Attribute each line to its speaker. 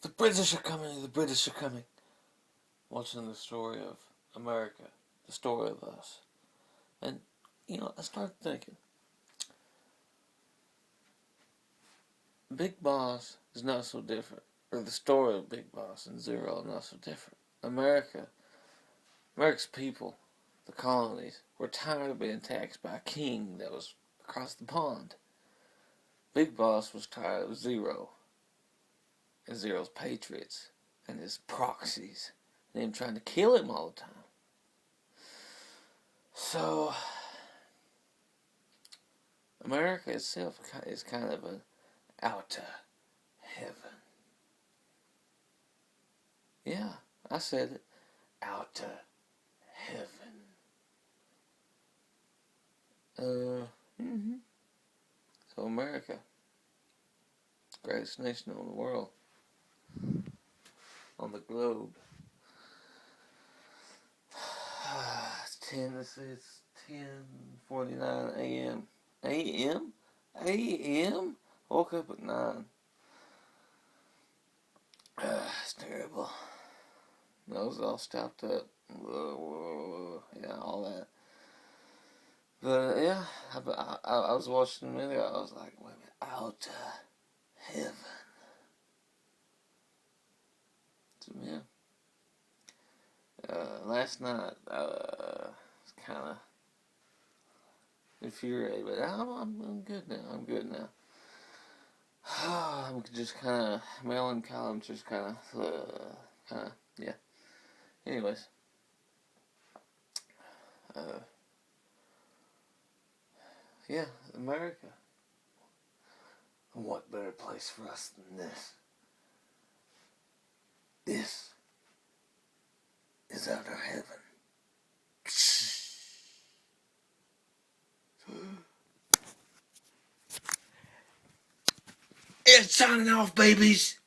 Speaker 1: The British are coming, the British are coming. Watching the story of America, the story of us. And, I started thinking, Big Boss is not so different. Or the story of Big Boss and Zero is not so different. America's people, the colonies, were tired of being taxed by a king that was across the pond. Big Boss was tired of Zero and Zero's patriots and his proxies and him trying to kill him all the time. So, America itself is kind of an outer heaven. Yeah, I said it. Outer heaven. So America, greatest nation in the world, on the globe. It's 10:49 a.m. A.M. A.M. Woke up at 9. It's terrible. Nose all stopped up. Yeah, all that. But yeah, I was watching the video. I was like, wait a minute, outer heaven. So yeah. Last night I was kind of infuriated, but I'm good now. I'm good now. I'm just kind of melancholy. I'm just kind of yeah. Anyways, yeah, America. And what better place for us than this? This is outer heaven. It's signing off, babies.